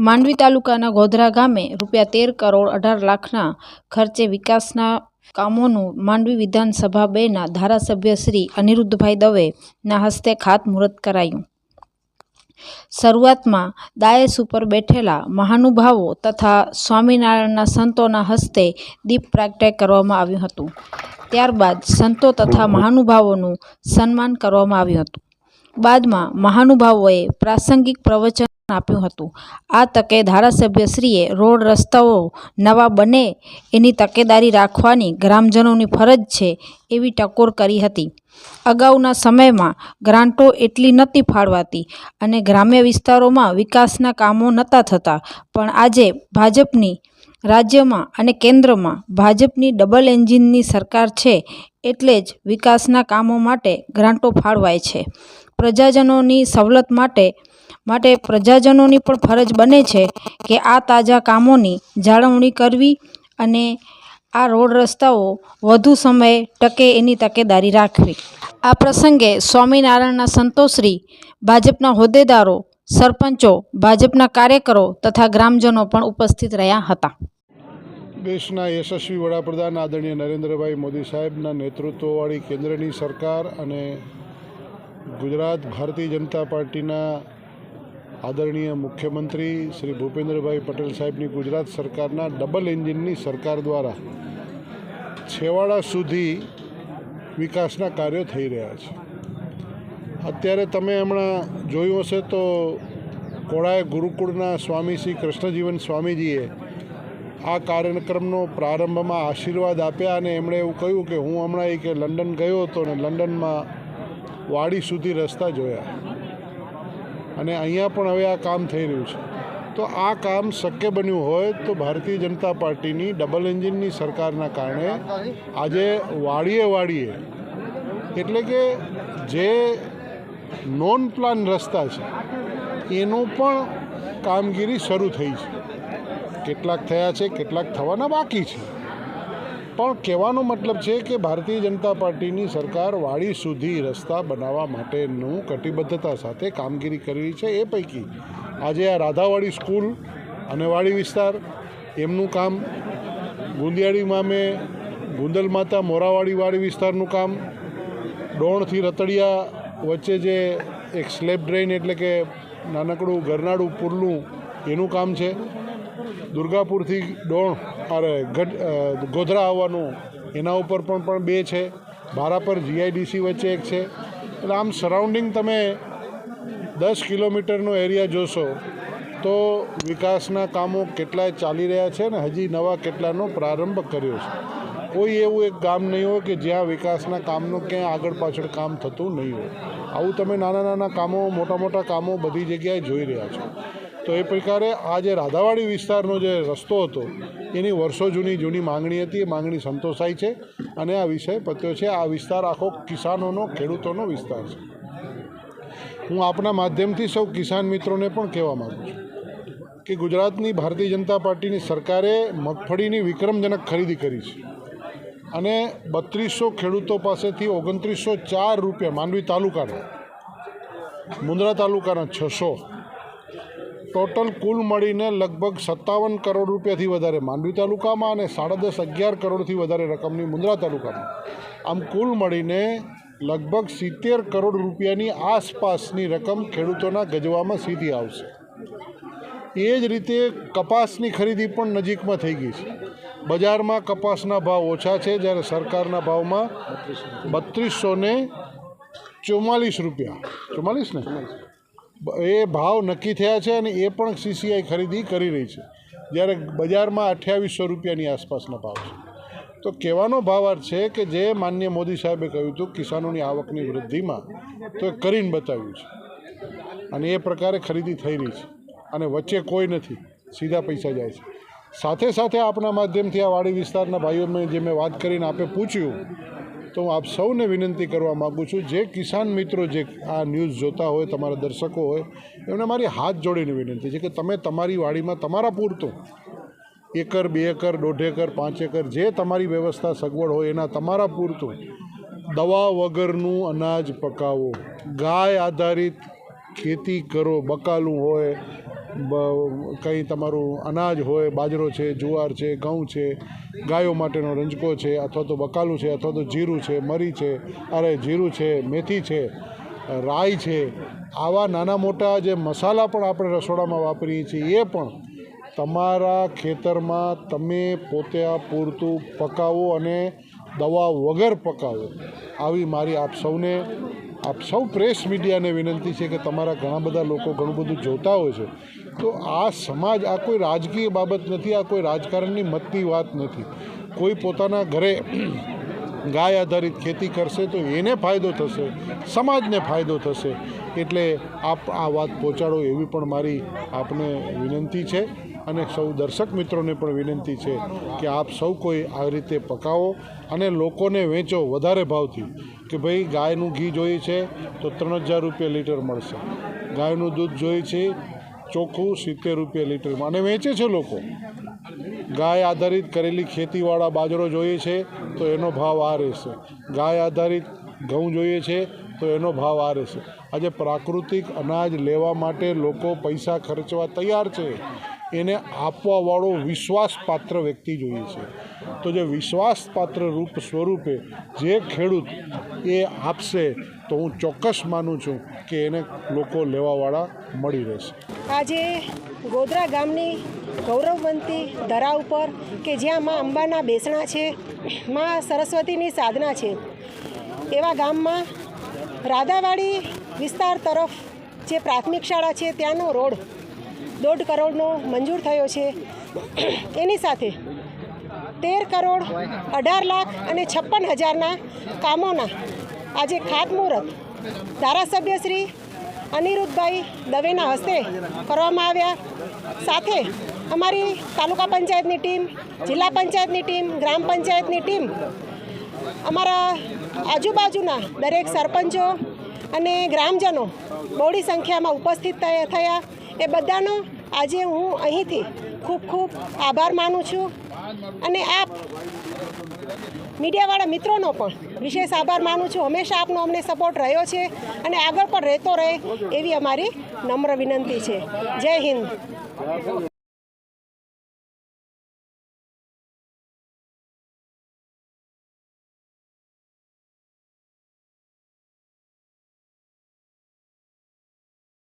માંડવી તાલુકાના ગોધરા ગામે ₹13 કરોડ 18 લાખના ખર્ચે વિકાસના કામોનું માંડવી વિધાનસભા 2ના ધારાસભ્ય શ્રી અનિરુદ્ધભાઈ દવેના હસ્તે ખાતમુહૂર્ત કરાયું। શરૂઆતમાં દાયસ ઉપર બેઠેલા મહાનુભાવો તથા સ્વામિનારાયણના સંતોના હસ્તે દીપ પ્રાગટ્ય કરવામાં આવ્યું હતું। ત્યારબાદ સંતો તથા મહાનુભાવોનું સન્માન કરવામાં આવ્યું હતું। બાદમાં મહાનુભાવોએ પ્રાસંગિક પ્રવચન આપ્યું હતું। આ તકે ધારાસભ્યશ્રીએ રોડ રસ્તાઓ નવા બને એની તકેદારી રાખવાની ગ્રામજનોની ફરજ છે એવી ટકોર કરી હતી। અગાઉના સમયમાં ગ્રાન્ટો એટલી નહોતી ફાળવાતી અને ગ્રામ્ય વિસ્તારોમાં વિકાસના કામો નહોતા થતા, પણ આજે ભાજપની રાજ્યમાં અને કેન્દ્રમાં ભાજપની ડબલ એન્જિનની સરકાર છે એટલે જ વિકાસના કામો માટે ગ્રાન્ટો ફાળવાય છે। પ્રજાજનોની સવલત માટે પ્રજાજનોની પણ ફરજ બને છે કે આ તાજા કામોની જાળવણી કરવી અને આ રોડ રસ્તાઓ વધુ સમય ટકે એની તકેદારી રાખવી। આ પ્રસંગે સ્વામિનારાયણના સંતોશ્રી, ભાજપના હોદ્દેદારો, સરપંચો, ભાજપના કાર્યકરો તથા ગ્રામજનો પણ ઉપસ્થિત રહ્યા હતા। દેશના યશસ્વી વડાપ્રધાન આદરણીય નરેન્દ્રભાઈ મોદી સાહેબના નેતૃત્વવાળી કેન્દ્રની સરકાર અને ગુજરાત ભારતીય જનતા પાર્ટીના આદરણીય મુખ્યમંત્રી શ્રી ભૂપેન્દ્રભાઈ પટેલ સાહેબની ગુજરાત સરકારના ડબલ એન્જિનની સરકાર દ્વારા છેવાડા સુધી વિકાસના કાર્યો થઈ રહ્યા છે। અત્યારે તમે હમણાં જોયું હશે તો કોળાય ગુરુકુળના સ્વામી શ્રી કૃષ્ણજીવન સ્વામીજીએ આ કાર્યક્રમનો પ્રારંભમાં આશીર્વાદ આપ્યા અને એમણે એવું કહ્યું કે હું હમણાં કે લંડન ગયો હતો ને લંડનમાં વાડી સુધી રસ્તા જોયા અને અહીંયા પણ હવે આ કામ થઈ રહ્યું છે। તો આ કામ શક્ય બન્યું હોય તો ભારતીય જનતા પાર્ટીની ડબલ એન્જિનની સરકારના કારણે આજે વાડીએ એટલે કે જે નોન પ્લાન રસ્તા છે એનું પણ કામગીરી શરૂ થઈ છે। કેટલાક થયા છે, કેટલાક થવાના બાકી છે, પણ કહેવાનો મતલબ છે કે ભારતીય જનતા પાર્ટીની સરકાર વાડી સુધી રસ્તા બનાવવા માટેનું કટિબદ્ધતા સાથે કામગીરી કરી રહી છે। એ પૈકી આજે આ રાધાવાડી સ્કૂલ અને વાડી વિસ્તાર એમનું કામ, ગુંદિયાળી મામે ગુંદલ માતા મોરાવાડી વાડી વિસ્તારનું કામ, ડોણથી રતડિયા વચ્ચે જે એક સ્લેબ ડ્રેઇન એટલે કે નાનકડું ગરનાળું પૂરનું એનું કામ છે, દુર્ગાપુરથી ગોધરા આવવાનું એના ઉપર પણ 2 છે, ભારાપર GIDC વચ્ચે એક છે। એટલે આમ સરાઉન્ડિંગ તમે 10 કિલોમીટરનો એરિયા જોશો તો વિકાસના કામો કેટલાય ચાલી રહ્યા છે ને હજી નવા કેટલાનો પ્રારંભ કર્યો છે। કોઈ એવું એક ગામ નહીં હોય કે જ્યાં વિકાસના કામનું ક્યાંય આગળ પાછળ કામ થતું નહીં હોય। આવું તમે નાના કામો, મોટા કામો બધી જગ્યાએ જોઈ રહ્યા છો। તો એ પ્રકારે આ જે રાધાવાડી વિસ્તારનો જે રસ્તો હતો એની વર્ષો જૂની માંગણી હતી, એ માંગણી સંતોષાઈ છે અને આ વિષય પત્યો છે। આ વિસ્તાર આખો કિસાનોનો, ખેડૂતોનો વિસ્તાર છે। હું આપના માધ્યમથી સૌ કિસાન મિત્રોને પણ કહેવા માગું છું કે ગુજરાતની ભારતીય જનતા પાર્ટીની સરકારે મગફળીની વિક્રમજનક ખરીદી કરી છે અને 3200 ખેડૂતો પાસેથી 2904 માંડવી તાલુકાના, મુંદ્રા તાલુકાના 600, ટોટલ કુલ મળીને લગભગ 57 કરોડ રૂપિયાથી વધારે માંડવી તાલુકામાં અને 10.5-11 કરોડથી વધારે રકમની મુંદ્રા તાલુકામાં, આમ કુલ મળીને લગભગ 70 કરોડ રૂપિયાની આસપાસની રકમ ખેડૂતોના ગજવામાં સીધી આવશે। એ જ રીતે કપાસની ખરીદી પણ નજીકમાં થઈ ગઈ છે। બજારમાં કપાસના ભાવ ઓછા છે, જ્યારે સરકારના ભાવમાં 3244 44 ને એ ભાવ નક્કી થયા છે અને એ પણ CCI ખરીદી કરી રહી છે, જ્યારે બજારમાં 2800 રૂપિયાની આસપાસના ભાવ છે। તો કહેવાનો ભાવાર્થ છે કે જે માનનીય મોદી સાહેબે કહ્યું હતું કિસાનોની આવકની વૃદ્ધિમાં, તો એ કરીને બતાવ્યું છે અને એ પ્રકારે ખરીદી થઈ રહી છે અને વચ્ચે કોઈ નથી, સીધા પૈસા જાય છે। સાથે સાથે આપના માધ્યમથી આ વાડી વિસ્તારના ભાઈઓને જે મેં વાત કરીને આપે પૂછ્યું, તો હું આપ સૌને વિનંતી કરવા માગું છું, જે કિસાન મિત્રો જે આ ન્યૂઝ જોતા હોય, તમારા દર્શકો હોય, એમને મારી હાથ જોડીને વિનંતી છે કે તમે તમારી વાડીમાં તમારા પૂરતું 1 એકર, 2 એકર, 1.5 એકર, 5 એકર જે તમારી વ્યવસ્થા સગવડ હોય એના તમારા પૂરતું દવા વગરનું અનાજ પકાવો, ગાય આધારિત ખેતી કરો, બકાલું હોય, કંઈ તમારું અનાજ હોય, બાજરો છે, જુવાર છે, ઘઉં છે, ગાયો માટેનો રંજકો છે, અથવા તો બકાલું છે, અથવા તો જીરું છે, મરી છે, જીરું છે, મેથી છે, રાઈ છે, આવા નાના મોટા જે મસાલા પણ આપણે રસોડામાં વાપરીએ છીએ એ પણ તમારા ખેતરમાં તમે પોતે પૂરતું પકાવો અને દવા વગર પકાવો, આવી મારી આપ સૌ પ્રેસ મીડિયાને વિનંતી છે કે તમારા ઘણા બધા લોકો ઘણું બધું જોતા હોય છે. તો આ સમાજ, આ કોઈ રાજકીય બાબત નથી, આ કોઈ રાજકારણની મતની વાત નથી. કોઈ પોતાના ઘરે ગાય આધારિત ખેતી કરશે તો એને ફાયદો થશે, સમાજને ફાયદો થશે. એટલે આપ આ વાત પહોંચાડો એવી પણ મારી આપને વિનંતી છે. અને સૌ દર્શક મિત્રોને પણ વિનંતી છે કે આપ સૌ કોઈ આ રીતે પકાવો અને લોકોને વેચો વધારે ભાવથી. કે ભાઈ ગાયનું ઘી જોઈએ છે તો 3000 રૂપિયા લીટર મળશે, ગાયનું દૂધ જોઈએ છે ચોખ્ખું 70 રૂપિયા લીટરમાં, અને વેચે છે લોકો. ગાય આધારિત કરેલી ખેતીવાળા બાજરો જોઈએ છે તો એનો ભાવ આ રહેશે, ગાય આધારિત ઘઉં જોઈએ છે તો એનો ભાવ આ રહેશે. આજે પ્રાકૃતિક અનાજ લેવા માટે લોકો પૈસા ખર્ચવા તૈયાર છે. એને આપવાવાળો વિશ્વાસપાત્ર વ્યક્તિ જોઈએ છે. તો જે વિશ્વાસપાત્ર રૂપ સ્વરૂપે જે ખેડૂત એ આપશે તો હું ચોક્કસ માનું છું કે એને લોકો લેવાવાળા મળી રહેશે. આજે ગોધરા ગામની ગૌરવવંતી ધરા ઉપર કે જ્યાં મા અંબાના બેસણા છે, મા સરસ્વતીની સાધના છે, એવા ગામમાં રાધાવાડી વિસ્તાર તરફ જે પ્રાથમિક શાળા છે ત્યાંનો રોડ 1.5 કરોડનો મંજૂર થયો છે. એની સાથે 13 કરોડ 18 લાખ અને 56,000ના કામોના આજે ખાતમુહૂર્ત ધારાસભ્ય શ્રી અનિરુદ્ધભાઈ દવેના હસ્તે કરવામાં આવ્યા. સાથે અમારી તાલુકા પંચાયતની ટીમ, જિલ્લા પંચાયતની ટીમ, ગ્રામ પંચાયતની ટીમ, અમારા આજુબાજુના દરેક સરપંચો અને ગ્રામજનો બહોળી સંખ્યામાં ઉપસ્થિત થયા. એ બધાનો આજે હું અહીંથી ખૂબ ખૂબ આભાર માનું છું. અને આપ મીડિયાવાળા મિત્રોનો પણ વિશેષ આભાર માનું છું. હંમેશા આપનો અમને સપોર્ટ રહ્યો છે અને આગળ પણ રહેતો રહે એવી અમારી નમ્ર વિનંતી છે. જય હિન્દ.